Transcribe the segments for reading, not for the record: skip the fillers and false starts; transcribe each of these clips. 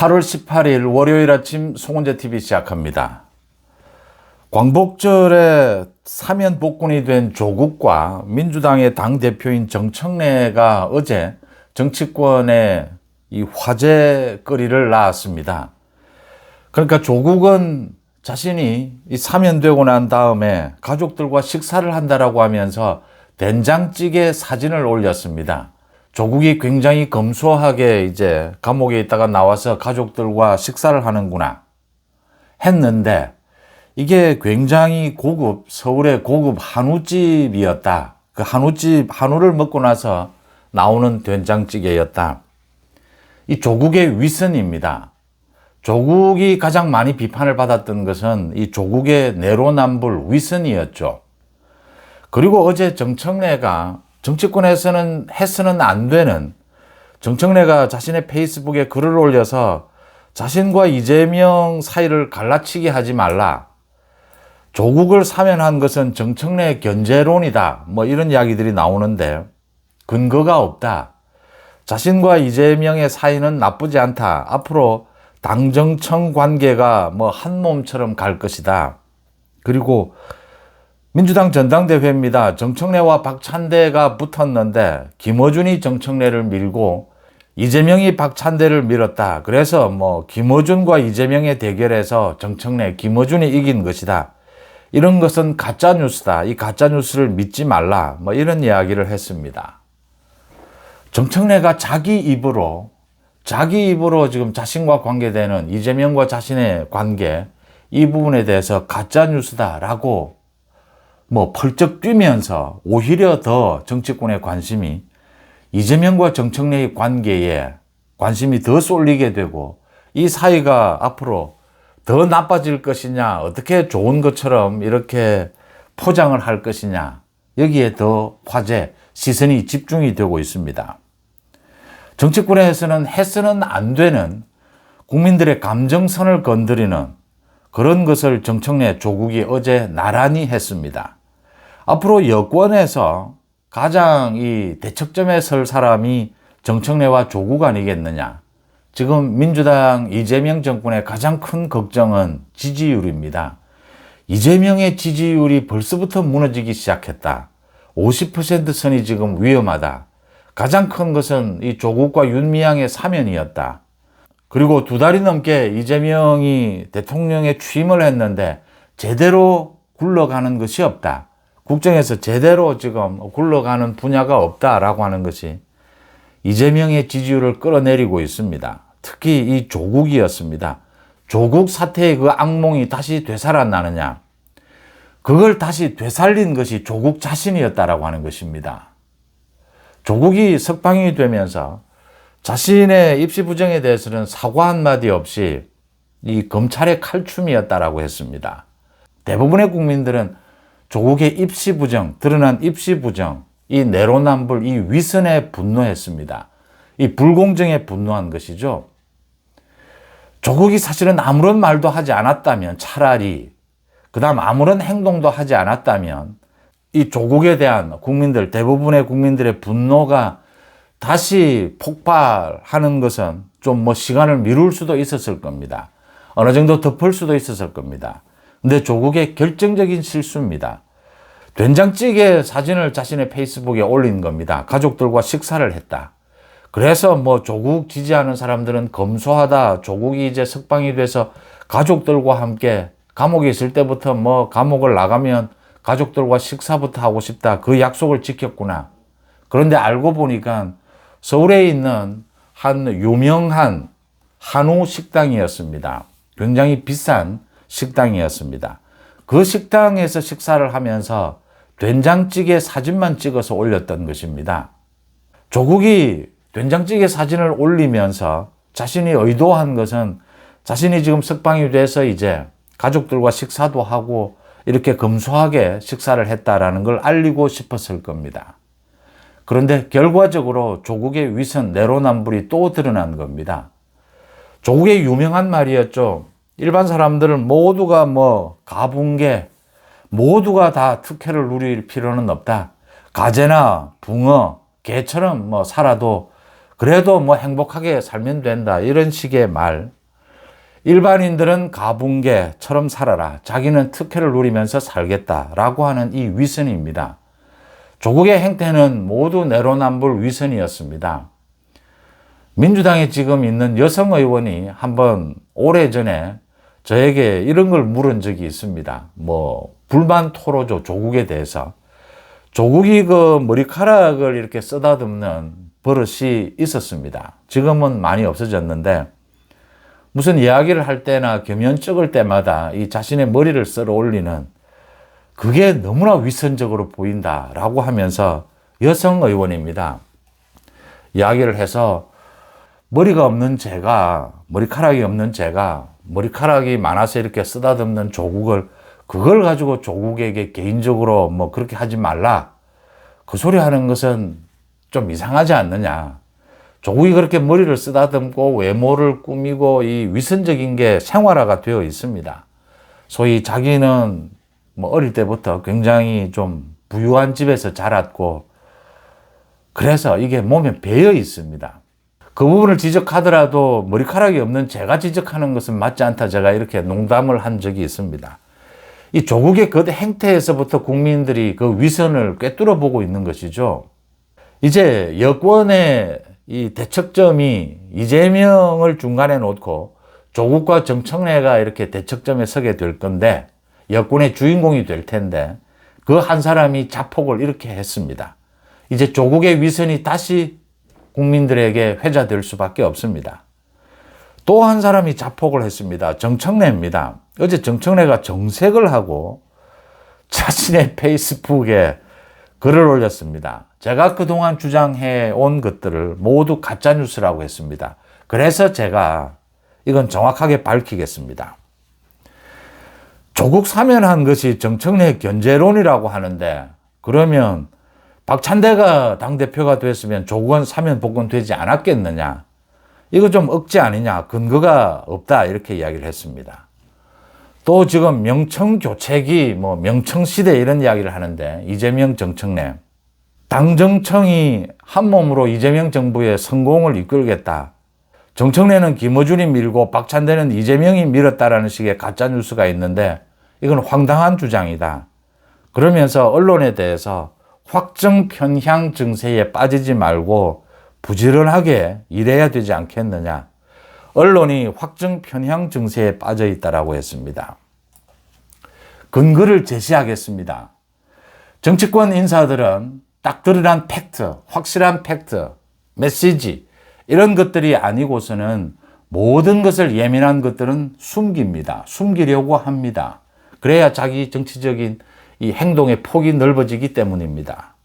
8월 18일 월요일 아침 송은재 TV 시작합니다. 광복절에 사면 복권이 된 조국과 민주당의 당대표인 정청래가 어제 정치권에 이 화제거리를 낳았습니다. 그러니까 조국은 자신이 이 사면되고 난 다음에 가족들과 식사를 한다라고 하면서 된장찌개 사진을 올렸습니다. 조국이 굉장히 검소하게 이제 감옥에 있다가 나와서 가족들과 식사를 하는구나 했는데, 이게 굉장히 고급, 서울의 고급 한우집이었다. 그 한우를 먹고 나서 나오는 된장찌개였다. 이 조국의 위선입니다. 조국이 가장 많이 비판을 받았던 것은 이 조국의 내로남불 위선이었죠. 그리고 어제 정청래가 정치권에서는 해서는 안 되는, 정청래가 자신의 페이스북에 글을 올려서 자신과 이재명 사이를 갈라치게 하지 말라, 조국을 사면한 것은 정청래 견제론이다, 뭐 이런 이야기들이 나오는데 근거가 없다. 자신과 이재명의 사이는 나쁘지 않다. 앞으로 당정청 관계가 뭐 한 몸처럼 갈 것이다. 그리고 민주당 전당대회입니다. 정청래와 박찬대가 붙었는데 김어준이 정청래를 밀고 이재명이 박찬대를 밀었다. 그래서 뭐 김어준과 이재명의 대결에서 정청래, 김어준이 이긴 것이다. 이런 것은 가짜뉴스다. 이 가짜뉴스를 믿지 말라. 뭐 이런 이야기를 했습니다. 정청래가 자기 입으로 지금 자신과 관계되는 이재명과 자신의 관계, 이 부분에 대해서 가짜뉴스다라고 뭐 펄쩍 뛰면서 오히려 더 정치권의 관심이 이재명과 정청래의 관계에 관심이 더 쏠리게 되고, 이 사이가 앞으로 더 나빠질 것이냐, 어떻게 좋은 것처럼 이렇게 포장을 할 것이냐, 여기에 더 시선이 집중이 되고 있습니다. 정치권에서는 해서는 안 되는 국민들의 감정선을 건드리는 그런 것을 정청래, 조국이 어제 나란히 했습니다. 앞으로 여권에서 가장 이 대척점에 설 사람이 정청래와 조국 아니겠느냐. 지금 민주당 이재명 정권의 가장 큰 걱정은 지지율입니다. 이재명의 지지율이 벌써부터 무너지기 시작했다. 50% 선이 지금 위험하다. 가장 큰 것은 이 조국과 윤미향의 사면이었다. 그리고 2달이 넘게 이재명이 대통령에 취임을 했는데 제대로 굴러가는 것이 없다. 국정에서 제대로 지금 굴러가는 분야가 없다라고 하는 것이 이재명의 지지율을 끌어내리고 있습니다. 특히 이 조국이었습니다. 조국 사태의 그 악몽이 다시 되살아나느냐, 그걸 다시 되살린 것이 조국 자신이었다라고 하는 것입니다. 조국이 석방이 되면서 자신의 입시 부정에 대해서는 사과 한마디 없이 이 검찰의 칼춤이었다라고 했습니다. 대부분의 국민들은 조국의 입시 부정, 드러난 입시 부정, 이 내로남불, 이 위선에 분노했습니다. 이 불공정에 분노한 것이죠. 조국이 사실은 아무런 말도 하지 않았다면, 차라리 그 다음 아무런 행동도 하지 않았다면 이 조국에 대한 국민들, 대부분의 국민들의 분노가 다시 폭발하는 것은 좀 뭐 시간을 미룰 수도 있었을 겁니다. 어느 정도 덮을 수도 있었을 겁니다. 근데 조국의 결정적인 실수입니다. 된장찌개 사진을 자신의 페이스북에 올린 겁니다. 가족들과 식사를 했다. 그래서 뭐 조국 지지하는 사람들은 검소하다. 조국이 이제 석방이 돼서 가족들과 함께 감옥에 있을 때부터 뭐 감옥을 나가면 가족들과 식사부터 하고 싶다. 그 약속을 지켰구나. 그런데 알고 보니까 서울에 있는 한 유명한 한우 식당이었습니다. 굉장히 비싼 식당이었습니다. 그 식당에서 식사를 하면서 된장찌개 사진만 찍어서 올렸던 것입니다. 조국이 된장찌개 사진을 올리면서 자신이 의도한 것은 자신이 지금 석방이 돼서 이제 가족들과 식사도 하고 이렇게 검소하게 식사를 했다라는 걸 알리고 싶었을 겁니다. 그런데 결과적으로 조국의 위선, 내로남불이 또 드러난 겁니다. 조국의 유명한 말이었죠. 일반 사람들은 모두가 뭐 가붕개, 모두가 다 특혜를 누릴 필요는 없다. 가재나 붕어, 개처럼 뭐 살아도 그래도 뭐 행복하게 살면 된다. 이런 식의 말. 일반인들은 가붕개처럼 살아라. 자기는 특혜를 누리면서 살겠다라고 하는 이 위선입니다. 조국의 행태는 모두 내로남불 위선이었습니다. 민주당에 지금 있는 여성 의원이 한번 오래전에 저에게 이런 걸 물은 적이 있습니다. 뭐 불만 토로죠. 조국에 대해서. 조국이 그 머리카락을 이렇게 쓰다듬는 버릇이 있었습니다. 지금은 많이 없어졌는데 무슨 이야기를 할 때나 겸연 찍을 때마다 이 자신의 머리를 쓸어 올리는 그게 너무나 위선적으로 보인다라고 하면서 여성 의원입니다. 이야기를 해서 머리가 없는 제가, 머리카락이 없는 제가 머리카락이 많아서 이렇게 쓰다듬는 조국을 그걸 가지고 조국에게 개인적으로 뭐 그렇게 하지 말라. 그 소리 하는 것은 좀 이상하지 않느냐. 조국이 그렇게 머리를 쓰다듬고 외모를 꾸미고 이 위선적인 게 생활화가 되어 있습니다. 소위 자기는 뭐 어릴 때부터 굉장히 좀 부유한 집에서 자랐고 그래서 이게 몸에 배어 있습니다. 그 부분을 지적하더라도 머리카락이 없는 제가 지적하는 것은 맞지 않다. 제가 이렇게 농담을 한 적이 있습니다. 이 조국의 그 행태에서부터 국민들이 그 위선을 꿰뚫어 보고 있는 것이죠. 이제 여권의 이 대척점이 이재명을 중간에 놓고 조국과 정청래가 이렇게 대척점에 서게 될 건데 여권의 주인공이 될 텐데 그 한 사람이 자폭을 이렇게 했습니다. 이제 조국의 위선이 다시 국민들에게 회자될 수밖에 없습니다. 또 한 사람이 자폭을 했습니다. 정청래입니다. 어제 정청래가 정색을 하고 자신의 페이스북에 글을 올렸습니다. 제가 그동안 주장해 온 것들을 모두 가짜뉴스라고 했습니다. 그래서 제가 이건 정확하게 밝히겠습니다. 조국 사면한 것이 정청래 견제론이라고 하는데 그러면 박찬대가 당대표가 됐으면 조국은 사면 복권되지 않았겠느냐. 이거 좀 억지 아니냐. 근거가 없다. 이렇게 이야기를 했습니다. 또 지금 명청교체기, 뭐 명청시대 이런 이야기를 하는데 이재명, 정청래. 당정청이 한몸으로 이재명 정부의 성공을 이끌겠다. 정청래는 김어준이 밀고 박찬대는 이재명이 밀었다라는 식의 가짜뉴스가 있는데 이건 황당한 주장이다. 그러면서 언론에 대해서 확정 편향 증세에 빠지지 말고 부지런하게 일해야 되지 않겠느냐. 언론이 확정 편향 증세에 빠져 있다라고 했습니다. 근거를 제시하겠습니다. 정치권 인사들은 딱 드러난 팩트, 확실한 팩트, 메시지 이런 것들이 아니고서는 모든 것을 예민한 것들은 숨깁니다. 숨기려고 합니다. 그래야 자기 정치적인 이 행동의 폭이 넓어지기 때문입니다.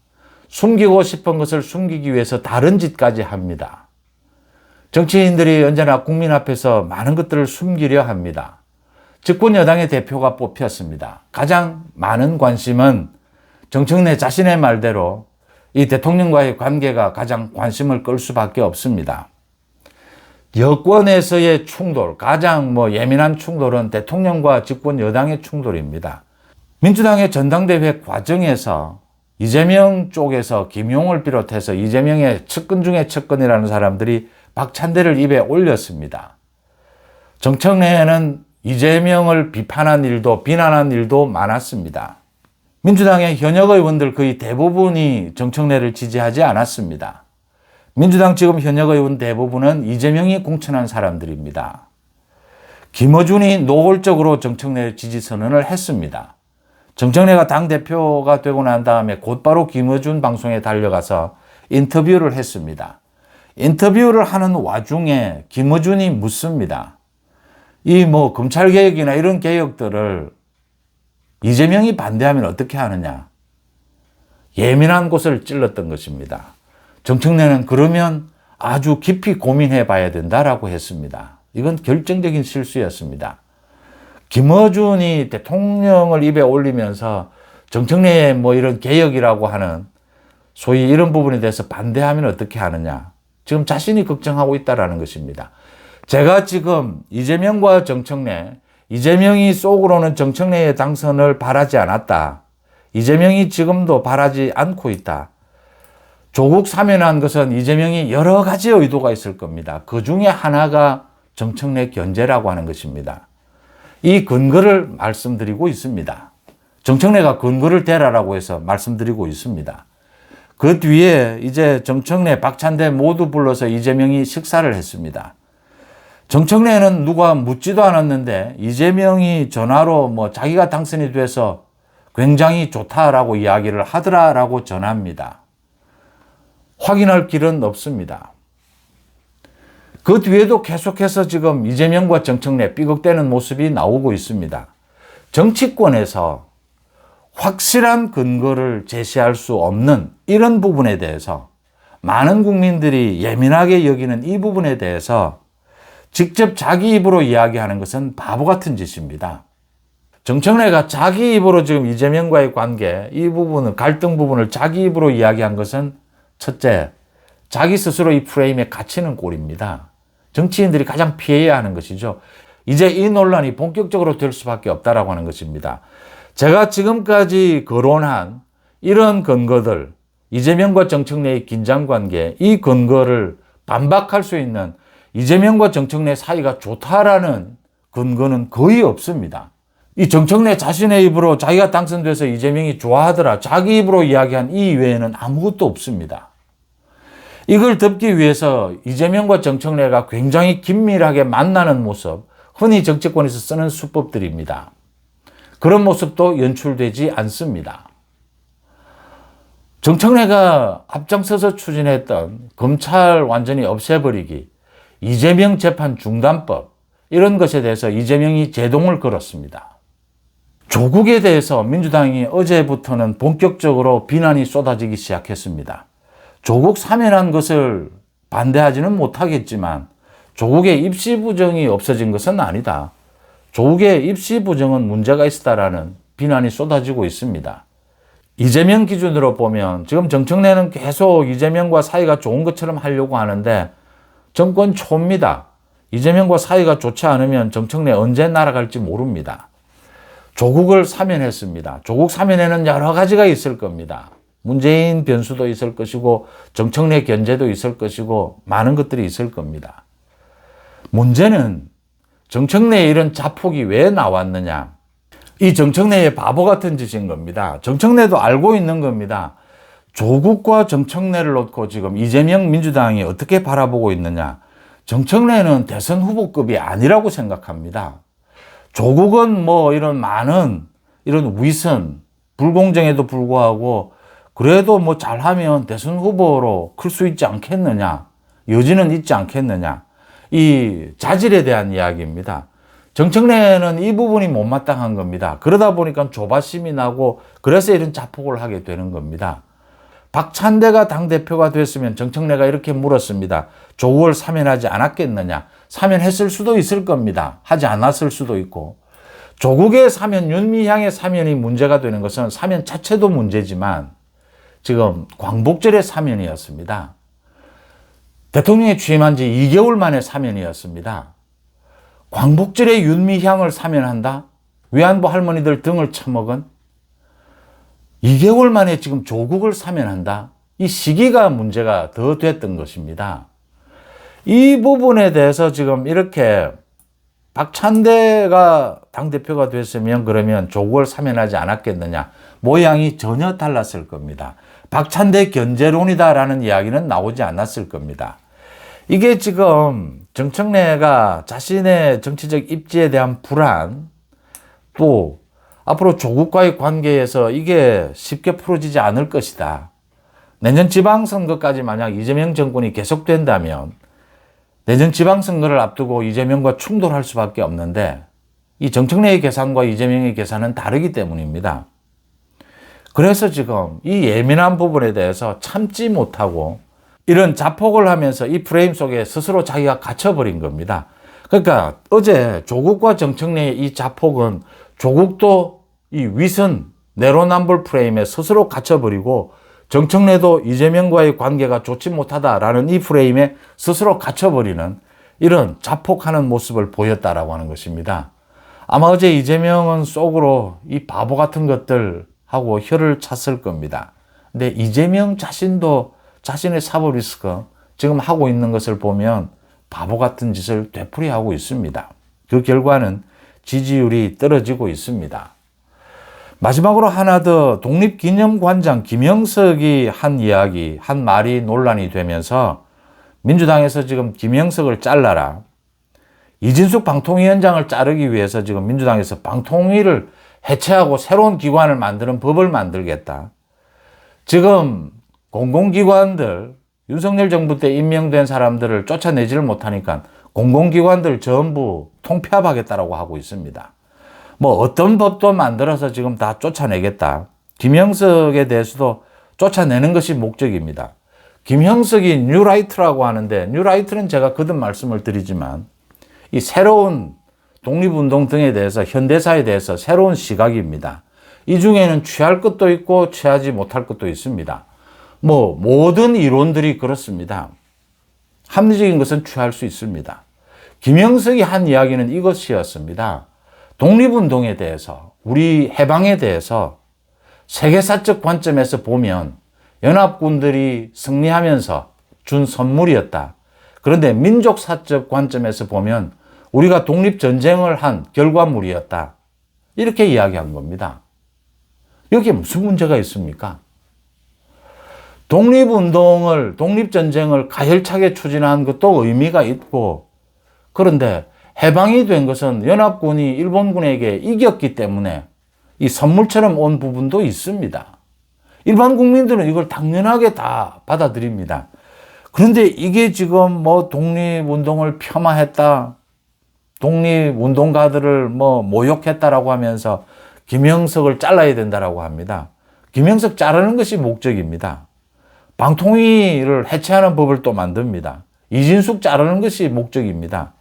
숨기고 싶은 것을 숨기기 위해서 다른 짓까지 합니다. 정치인들이 언제나 국민 앞에서 많은 것들을 숨기려 합니다. 집권 여당의 대표가 뽑혔습니다. 가장 많은 관심은 정청래 자신의 말대로 이 대통령과의 관계가 가장 관심을 끌 수밖에 없습니다. 여권에서의 충돌, 가장 예민한 충돌은 대통령과 집권 여당의 충돌입니다. 민주당의 전당대회 과정에서 이재명 쪽에서 김용을 비롯해서 이재명의 측근 중에 측근이라는 사람들이 박찬대를 입에 올렸습니다. 정청래는 이재명을 비판한 일도 비난한 일도 많았습니다. 민주당의 현역 의원들 거의 대부분이 정청래를 지지하지 않았습니다. 민주당 지금 현역 의원 대부분은 이재명이 공천한 사람들입니다. 김어준이 노골적으로 정청래 지지 선언을 했습니다. 정청래가 당대표가 되고 난 다음에 곧바로 김어준 방송에 달려가서 인터뷰를 했습니다. 인터뷰를 하는 와중에 김어준이 묻습니다. 이 검찰개혁이나 이런 개혁들을 이재명이 반대하면 어떻게 하느냐. 예민한 곳을 찔렀던 것입니다. 정청래는 그러면 아주 깊이 고민해 봐야 된다라고 했습니다. 이건 결정적인 실수였습니다. 김어준이 대통령을 입에 올리면서 정청래의 이런 개혁이라고 하는 소위 이런 부분에 대해서 반대하면 어떻게 하느냐. 지금 자신이 걱정하고 있다는 것입니다. 제가 지금 이재명과 정청래, 이재명이 속으로는 정청래의 당선을 바라지 않았다. 이재명이 지금도 바라지 않고 있다. 조국 사면한 것은 이재명이 여러 가지 의도가 있을 겁니다. 그 중에 하나가 정청래 견제라고 하는 것입니다. 이 근거를 말씀드리고 있습니다. 정청래가 근거를 대라라고 해서 말씀드리고 있습니다. 그 뒤에 이제 정청래, 박찬대 모두 불러서 이재명이 식사를 했습니다. 정청래는 누가 묻지도 않았는데 이재명이 전화로 자기가 당선이 돼서 굉장히 좋다라고 이야기를 하더라라고 전합니다. 확인할 길은 없습니다. 그 뒤에도 계속해서 지금 이재명과 정청래 삐걱대는 모습이 나오고 있습니다. 정치권에서 확실한 근거를 제시할 수 없는 이런 부분에 대해서 많은 국민들이 예민하게 여기는 이 부분에 대해서 직접 자기 입으로 이야기하는 것은 바보 같은 짓입니다. 정청래가 자기 입으로 지금 이재명과의 관계, 이 부분은 갈등 부분을 자기 입으로 이야기한 것은 첫째, 자기 스스로 이 프레임에 갇히는 꼴입니다. 정치인들이 가장 피해야 하는 것이죠. 이제 이 논란이 본격적으로 될 수밖에 없다라고 하는 것입니다. 제가 지금까지 거론한 이런 근거들, 이재명과 정청래의 긴장관계, 이 근거를 반박할 수 있는 이재명과 정청래 사이가 좋다라는 근거는 거의 없습니다. 이 정청래 자신의 입으로 자기가 당선돼서 이재명이 좋아하더라, 자기 입으로 이야기한 이 외에는 아무것도 없습니다. 이걸 덮기 위해서 이재명과 정청래가 굉장히 긴밀하게 만나는 모습, 흔히 정치권에서 쓰는 수법들입니다. 그런 모습도 연출되지 않습니다. 정청래가 앞장서서 추진했던 검찰 완전히 없애버리기, 이재명 재판 중단법, 이런 것에 대해서 이재명이 제동을 걸었습니다. 조국에 대해서 민주당이 어제부터는 본격적으로 비난이 쏟아지기 시작했습니다. 조국 사면한 것을 반대하지는 못하겠지만 조국의 입시 부정이 없어진 것은 아니다. 조국의 입시 부정은 문제가 있다라는 비난이 쏟아지고 있습니다. 이재명 기준으로 보면 지금 정청래는 계속 이재명과 사이가 좋은 것처럼 하려고 하는데 정권 초입니다. 이재명과 사이가 좋지 않으면 정청래 언제 날아갈지 모릅니다. 조국을 사면했습니다. 조국 사면에는 여러 가지가 있을 겁니다. 문재인 변수도 있을 것이고 정청래 견제도 있을 것이고 많은 것들이 있을 겁니다. 문제는 정청래의 이런 자폭이 왜 나왔느냐. 이 정청래의 바보 같은 짓인 겁니다. 정청래도 알고 있는 겁니다. 조국과 정청래를 놓고 지금 이재명 민주당이 어떻게 바라보고 있느냐. 정청래는 대선 후보급이 아니라고 생각합니다. 조국은 이런 많은 이런 위선, 불공정에도 불구하고 그래도 잘하면 대선 후보로 클 수 있지 않겠느냐. 여지는 있지 않겠느냐. 이 자질에 대한 이야기입니다. 정청래는 이 부분이 못마땅한 겁니다. 그러다 보니까 조바심이 나고 그래서 이런 자폭을 하게 되는 겁니다. 박찬대가 당대표가 됐으면 정청래가 이렇게 물었습니다. 조국을 사면하지 않았겠느냐. 사면했을 수도 있을 겁니다. 하지 않았을 수도 있고. 조국의 사면, 윤미향의 사면이 문제가 되는 것은 사면 자체도 문제지만 지금 광복절의 사면이었습니다. 대통령이 취임한 지 2개월 만에 사면이었습니다. 광복절에 윤미향을 사면한다? 위안부 할머니들 등을 쳐먹은 2개월 만에 지금 조국을 사면한다? 이 시기가 문제가 더 됐던 것입니다. 이 부분에 대해서 지금 이렇게 박찬대가 당대표가 됐으면 그러면 조국을 사면하지 않았겠느냐. 모양이 전혀 달랐을 겁니다. 박찬대 견제론이다라는 이야기는 나오지 않았을 겁니다. 이게 지금 정청래가 자신의 정치적 입지에 대한 불안, 또 앞으로 조국과의 관계에서 이게 쉽게 풀어지지 않을 것이다. 내년 지방선거까지 만약 이재명 정권이 계속된다면 내년 지방선거를 앞두고 이재명과 충돌할 수밖에 없는데 이 정청래의 계산과 이재명의 계산은 다르기 때문입니다. 그래서 지금 이 예민한 부분에 대해서 참지 못하고 이런 자폭을 하면서 이 프레임 속에 스스로 자기가 갇혀버린 겁니다. 그러니까 어제 조국과 정청래의 이 자폭은 조국도 이 위선 내로남불 프레임에 스스로 갇혀버리고 정청래도 이재명과의 관계가 좋지 못하다라는 이 프레임에 스스로 갇혀버리는 이런 자폭하는 모습을 보였다라고 하는 것입니다. 아마 어제 이재명은 속으로 이 바보 같은 것들 하고 혀를 찼을 겁니다. 근데 이재명 자신도 자신의 사법 리스크 지금 하고 있는 것을 보면 바보 같은 짓을 되풀이하고 있습니다. 그 결과는 지지율이 떨어지고 있습니다. 마지막으로 하나 더, 독립기념관장 김영석이 한 이야기, 한 말이 논란이 되면서 민주당에서 지금 김영석을 잘라라, 이진숙 방통위원장을 자르기 위해서 지금 민주당에서 방통위를 해체하고 새로운 기관을 만드는 법을 만들겠다. 지금 공공기관들, 윤석열 정부 때 임명된 사람들을 쫓아내지를 못하니까 공공기관들 전부 통폐합하겠다라고 하고 있습니다. 뭐 어떤 법도 만들어서 지금 다 쫓아내겠다. 김형석에 대해서도 쫓아내는 것이 목적입니다. 김형석이 뉴라이트라고 하는데, 뉴라이트는 제가 거듭 말씀을 드리지만 이 새로운 독립운동 등에 대해서, 현대사에 대해서 새로운 시각입니다. 이 중에는 취할 것도 있고 취하지 못할 것도 있습니다. 뭐 모든 이론들이 그렇습니다. 합리적인 것은 취할 수 있습니다. 김형석이 한 이야기는 이것이었습니다. 독립운동에 대해서, 우리 해방에 대해서 세계사적 관점에서 보면 연합군들이 승리하면서 준 선물이었다. 그런데 민족사적 관점에서 보면 우리가 독립전쟁을 한 결과물이었다. 이렇게 이야기한 겁니다. 여기에 무슨 문제가 있습니까? 독립운동을, 독립전쟁을 가열차게 추진한 것도 의미가 있고, 그런데 해방이 된 것은 연합군이 일본군에게 이겼기 때문에 이 선물처럼 온 부분도 있습니다. 일반 국민들은 이걸 당연하게 다 받아들입니다. 그런데 이게 지금 뭐 독립운동을 폄하했다, 독립운동가들을 뭐 모욕했다라고 하면서 김형석을 잘라야 된다라고 합니다. 김형석 자르는 것이 목적입니다. 방통위를 해체하는 법을 또 만듭니다. 이진숙 자르는 것이 목적입니다.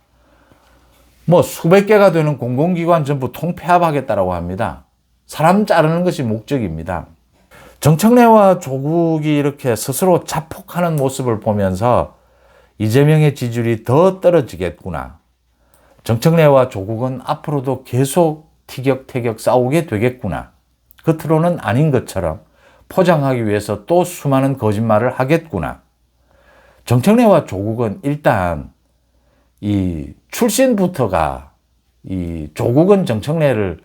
뭐 수백 개가 되는 공공기관 전부 통폐합하겠다라고 합니다. 사람 자르는 것이 목적입니다. 정청래와 조국이 이렇게 스스로 자폭하는 모습을 보면서 이재명의 지지율이 더 떨어지겠구나. 정청래와 조국은 앞으로도 계속 티격태격 싸우게 되겠구나. 겉으로는 아닌 것처럼 포장하기 위해서 또 수많은 거짓말을 하겠구나. 정청래와 조국은 일단 이 출신부터가, 이 조국은 정청래를,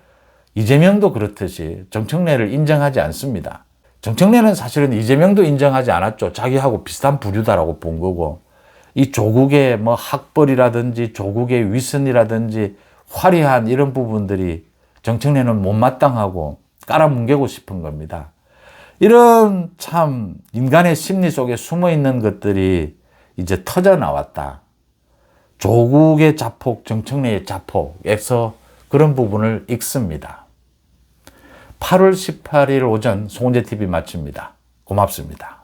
이재명도 그렇듯이 정청래를 인정하지 않습니다. 정청래는 사실은 이재명도 인정하지 않았죠. 자기하고 비슷한 부류다라고 본 거고, 이 조국의 뭐 학벌이라든지 조국의 위선이라든지 화려한 이런 부분들이 정청래는 못마땅하고 깔아뭉개고 싶은 겁니다. 이런 참 인간의 심리 속에 숨어 있는 것들이 이제 터져 나왔다. 조국의 자폭, 정청래의 자폭에서 그런 부분을 읽습니다. 8월 18일 오전 송은재TV 마칩니다. 고맙습니다.